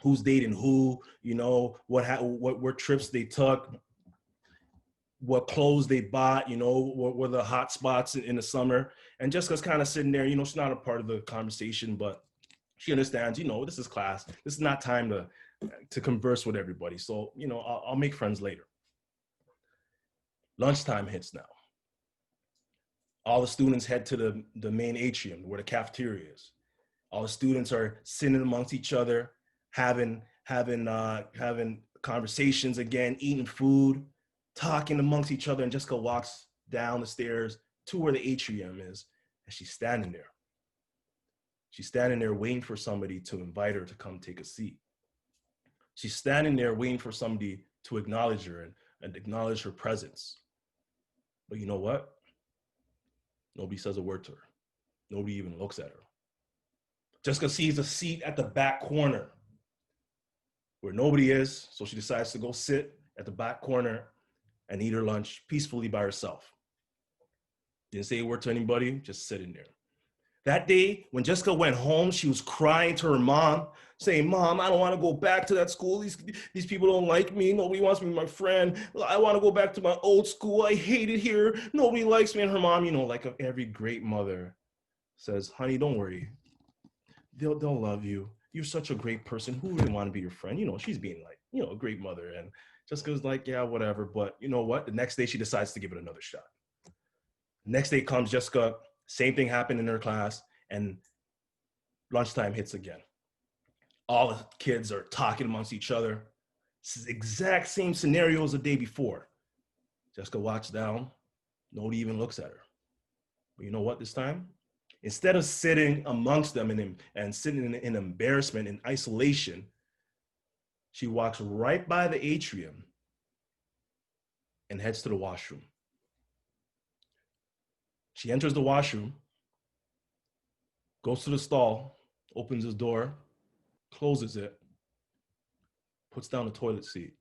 who's dating who, you know, what trips they took. what clothes they bought, you know, what were the hot spots in the summer. And Jessica's kind of sitting there, you know, she's not a part of the conversation, but she understands, you know, this is class. This is not time to converse with everybody. So, you know, I'll make friends later. Lunchtime hits now. All the students head to the main atrium where the cafeteria is. All the students are sitting amongst each other, having conversations again, eating food, talking amongst each other. And Jessica walks down the stairs to where the atrium is, and she's standing there. She's standing there waiting for somebody to invite her to come take a seat. She's standing there waiting for somebody to acknowledge her and acknowledge her presence. But you know what? Nobody says a word to her. Nobody even looks at her. Jessica sees a seat at the back corner where nobody is, so she decides to go sit at the back corner and eat her lunch peacefully by herself. Didn't say a word to anybody, just sitting there. That day, when Jessica went home, she was crying to her mom, saying, "Mom, I don't want to go back to that school. These people don't like me. Nobody wants me, my friend. I want to go back to my old school. I hate it here. Nobody likes me." And her mom, you know, like every great mother, says, "Honey, don't worry. They'll love you. You're such a great person. Who wouldn't want to be your friend?" You know, she's being like, you know, a great mother. And Jessica's like, yeah, whatever. But you know what? The next day she decides to give it another shot. Next day comes, Jessica, same thing happened in her class, and lunchtime hits again. All the kids are talking amongst each other. This is exact same scenario as the day before. Jessica walks down, nobody even looks at her. But you know what this time? Instead of sitting amongst them and sitting in embarrassment and isolation, she walks right by the atrium and heads to the washroom. She enters the washroom, goes to the stall, opens his door, closes it, puts down the toilet seat,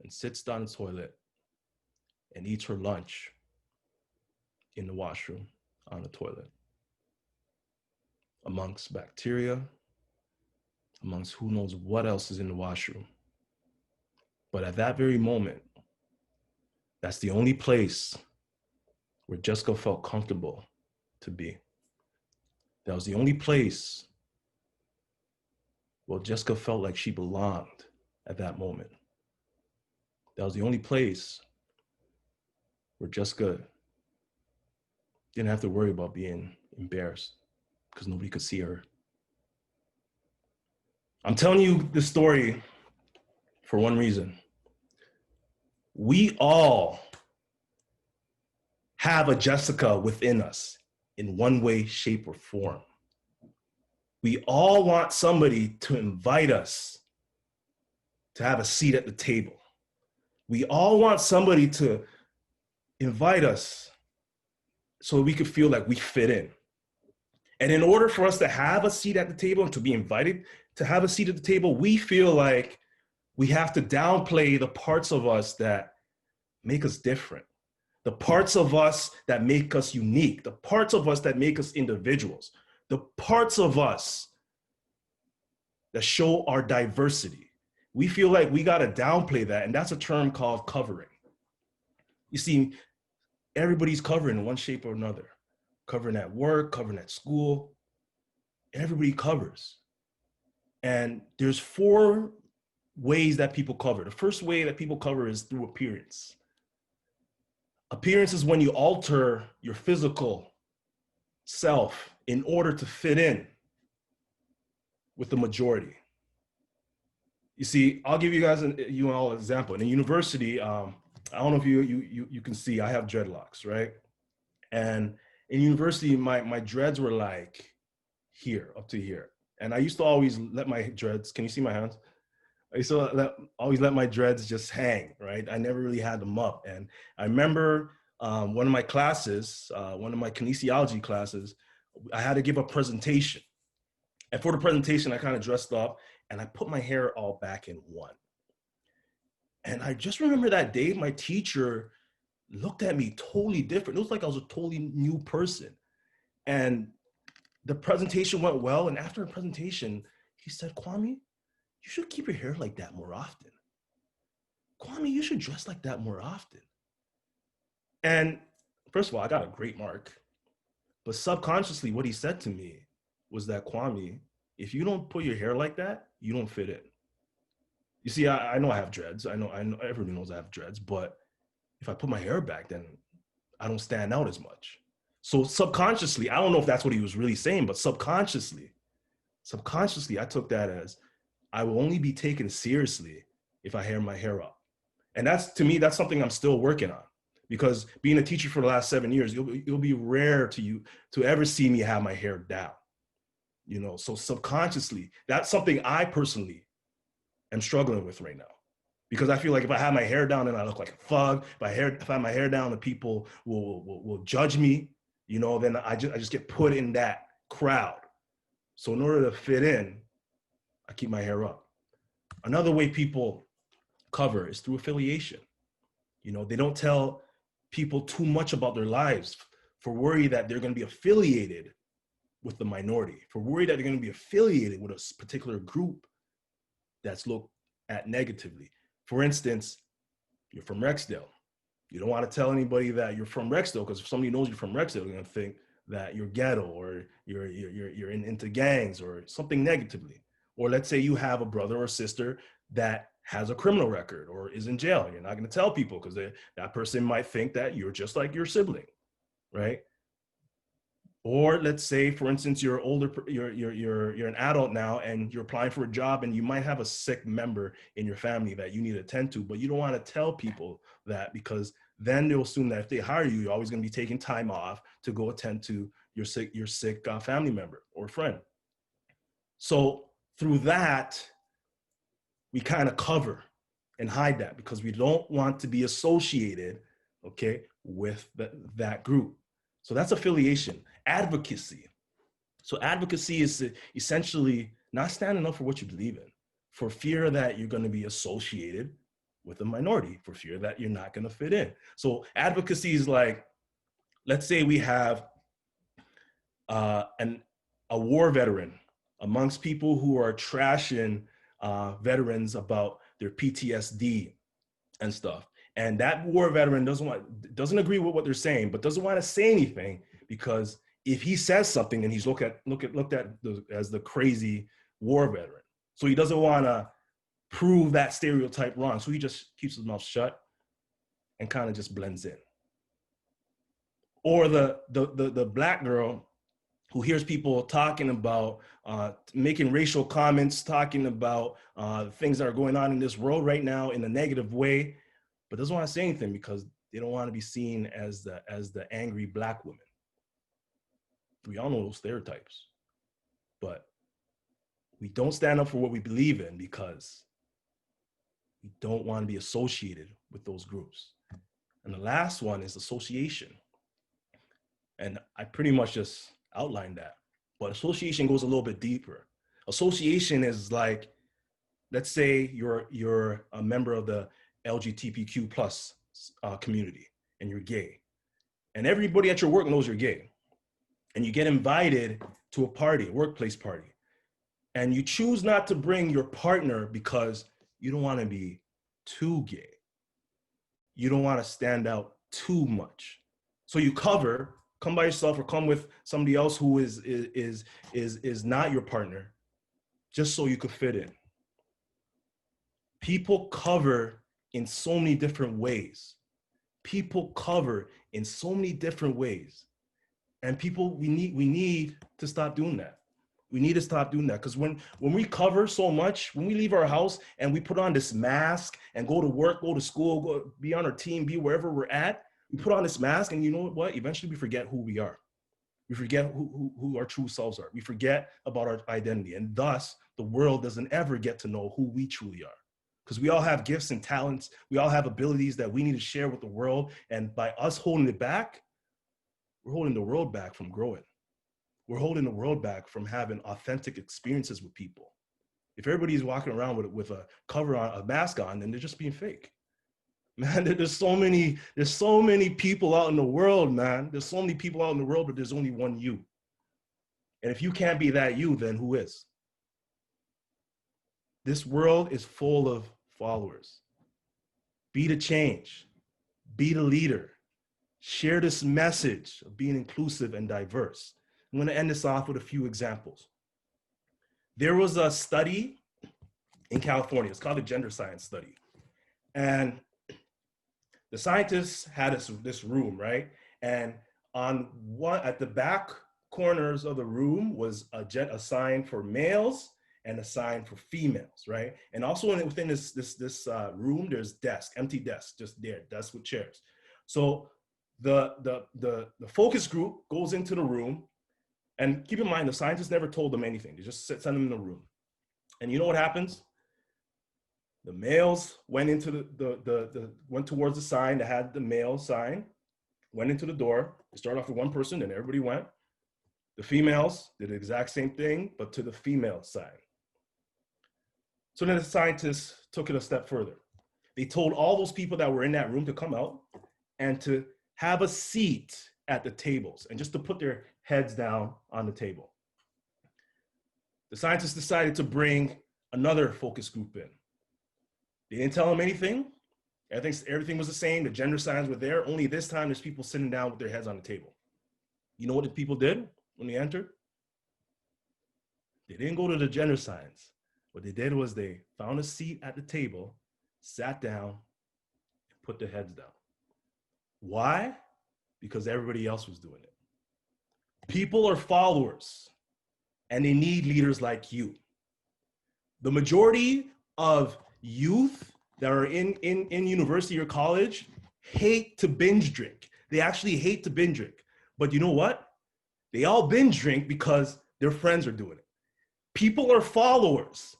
and sits down the toilet and eats her lunch in the washroom on the toilet. Amongst bacteria, amongst who knows what else is in the washroom. But at that very moment, that's the only place where Jessica felt comfortable to be. That was the only place where Jessica felt like she belonged at that moment. That was the only place where Jessica didn't have to worry about being embarrassed because nobody could see her. I'm telling you this story for one reason. We all have a Jessica within us in one way, shape, or form. We all want somebody to invite us to have a seat at the table. We all want somebody to invite us so we could feel like we fit in. And in order for us to have a seat at the table and to be invited to have a seat at the table, we feel like we have to downplay the parts of us that make us different, the parts of us that make us unique, the parts of us that make us individuals, the parts of us that show our diversity. We feel like we got to downplay that, and that's a term called covering. You see, everybody's covering in one shape or another, covering at work, covering at school. Everybody covers. And there's 4 ways that people cover. The first way that people cover is through appearance. Appearance is when you alter your physical self in order to fit in with the majority. You see, I'll give you guys you all an example. In a university, I don't know if you can see, I have dreadlocks, right? And in university, my dreads were like here, up to here. And I used to always let my dreads, can you see my hands? I used to always let my dreads just hang, right? I never really had them up. And I remember one of my classes, one of my kinesiology classes, I had to give a presentation. And for the presentation, I kind of dressed up and I put my hair all back in one. And I just remember that day, my teacher looked at me totally different. It was like I was a totally new person. And the presentation went well. And after the presentation, he said, "Kwame, you should keep your hair like that more often." Kwame, you should dress like that more often. And first of all, I got a great mark. But subconsciously, what he said to me was that, Kwame, if you don't put your hair like that, you don't fit in. You see, I know I have dreads. I know everybody knows I have dreads, but if I put my hair back, then I don't stand out as much. So subconsciously, I don't know if that's what he was really saying, but subconsciously, I took that as I will only be taken seriously if I hair my hair up. And that's, to me, that's something I'm still working on, because being a teacher for the last 7 years, it'll be rare to ever see me have my hair down, you know? So subconsciously, that's something I personally am struggling with right now, because I feel like if I have my hair down, then I look like a thug. If I have my hair down, the people will judge me, you know, then I just get put in that crowd. So in order to fit in, I keep my hair up. Another way people cover is through affiliation. You know, they don't tell people too much about their lives for worry that they're going to be affiliated with the minority, for worry that they're going to be affiliated with a particular group that's looked at negatively. For instance, you're from Rexdale. You don't want to tell anybody that you're from Rexdale, because if somebody knows you're from Rexdale, they're going to think that you're ghetto, or you're into gangs or something negatively. Or let's say you have a brother or sister that has a criminal record or is in jail. You're not going to tell people because that person might think that you're just like your sibling, right? Or let's say, for instance, you're older, you're an adult now, and you're applying for a job, and you might have a sick member in your family that you need to attend to, but you don't want to tell people that, because then they'll assume that if they hire you, you're always going to be taking time off to go attend to your sick family member or friend. So through that, we kind of cover and hide that, because we don't want to be associated, okay, with that group. So that's affiliation. Advocacy. So advocacy is essentially not standing up for what you believe in, for fear that you're going to be associated with a minority, for fear that you're not going to fit in. So advocacy is like, let's say we have a war veteran amongst people who are trashing veterans about their PTSD and stuff. And that war veteran doesn't agree with what they're saying, but doesn't want to say anything, because if he says something, then he's looked at as the crazy war veteran. So he doesn't want to prove that stereotype wrong. So he just keeps his mouth shut and kind of just blends in. Or the black girl who hears people talking about making racial comments, talking about things that are going on in this world right now in a negative way, but doesn't want to say anything because they don't want to be seen as the angry black woman. We all know those stereotypes, but we don't stand up for what we believe in because we don't want to be associated with those groups. And the last one is association. And I pretty much just outlined that, but association goes a little bit deeper. Association is like, let's say you're a member of the LGBTQ plus community and you're gay, and everybody at your work knows you're gay, and you get invited to a party, a workplace party, and you choose not to bring your partner because you don't want to be too gay. You don't want to stand out too much. So you come by yourself or come with somebody else who is not your partner, just so you could fit in. People cover in so many different ways. People cover in so many different ways. And people, we need to stop doing that. We need to stop doing that, because when we cover so much, when we leave our house and we put on this mask and go to work, go to school, go be on our team, be wherever we're at, we put on this mask, and you know what? Eventually we forget who we are. We forget who our true selves are. We forget about our identity. And thus, the world doesn't ever get to know who we truly are. Because we all have gifts and talents. We all have abilities that we need to share with the world. And by us holding it back, we're holding the world back from growing. We're holding the world back from having authentic experiences with people. If everybody's walking around with a cover on, a mask on, then they're just being fake. Man, there's so many people out in the world, man. There's so many people out in the world, but there's only one you. And if you can't be that you, then who is? This world is full of followers. Be the change. Be the leader. Share this message of being inclusive and diverse. I'm going to end this off with a few examples. There was a study in California. It's called the Gender Science Study. And the scientists had this room, right? And at the back corners of the room was a sign for males and a sign for females, right? And also within this room, there's desks, empty desks, just there, desks with chairs. So the focus group goes into the room, and keep in mind, the scientists never told them anything. They just sent them in the room. And you know what happens? The males went into went towards the sign that had the male sign, went into the door. They started off with one person, and everybody went. The females did the exact same thing, but to the female side. So then the scientists took it a step further. They told all those people that were in that room to come out and to have a seat at the tables and just to put their heads down on the table. The scientists decided to bring another focus group in. They didn't tell them anything. Everything was the same. The gender signs were there. Only this time there's people sitting down with their heads on the table. You know what the people did when they entered? They didn't go to the gender signs. What they did was they found a seat at the table, sat down, and put their heads down. Why? Because everybody else was doing it. People are followers, and they need leaders like you. The majority of youth that are in university or college hate to binge drink. They actually hate to binge drink. But you know what? They all binge drink because their friends are doing it. People are followers,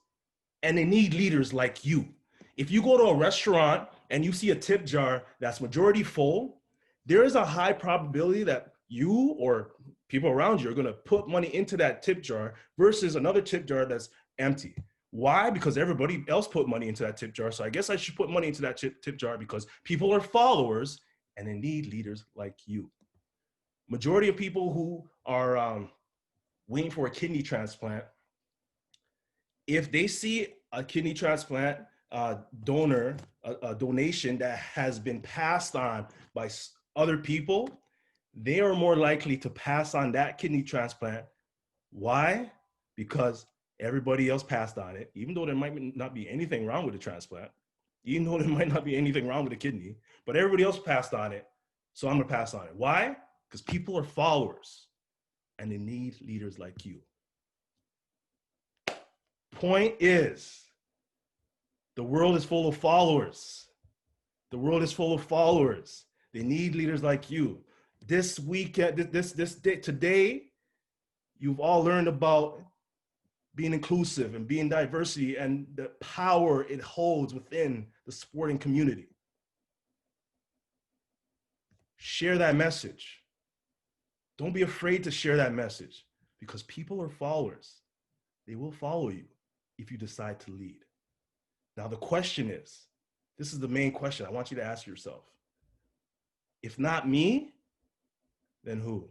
and they need leaders like you. If you go to a restaurant and you see a tip jar that's majority full, there is a high probability that you or people around you are going to put money into that tip jar versus another tip jar that's empty. Why? Because everybody else put money into that tip jar. So I guess I should put money into that tip jar because people are followers and they need leaders like you. Majority of people who are waiting for a kidney transplant, if they see a kidney transplant donor, a donation that has been passed on by other people, they are more likely to pass on that kidney transplant. Why? Because everybody else passed on it, even though there might not be anything wrong with the transplant, even though there might not be anything wrong with the kidney, but everybody else passed on it, so I'm gonna pass on it. Why? Because people are followers and they need leaders like you. Point is, the world is full of followers. The world is full of followers. They need leaders like you. This weekend, this day, today, you've all learned about being inclusive and being diversity and the power it holds within the sporting community. Share that message. Don't be afraid to share that message because people are followers. They will follow you if you decide to lead. Now, the question is, this is the main question I want you to ask yourself. If not me, then who?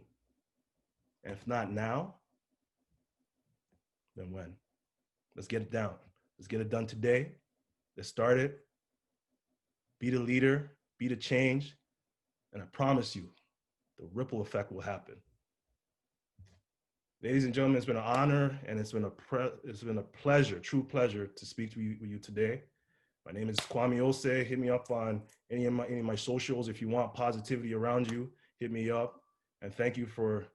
And if not now, then when? Let's get it down. Let's get it done today. Let's start it. Be the leader, be the change, and I promise you, the ripple effect will happen. Ladies and gentlemen, it's been an honor and it's been a pleasure, true pleasure to speak to you today. My name is Kwame Osei. Hit me up on any of my socials if you want positivity around you. Hit me up, and thank you for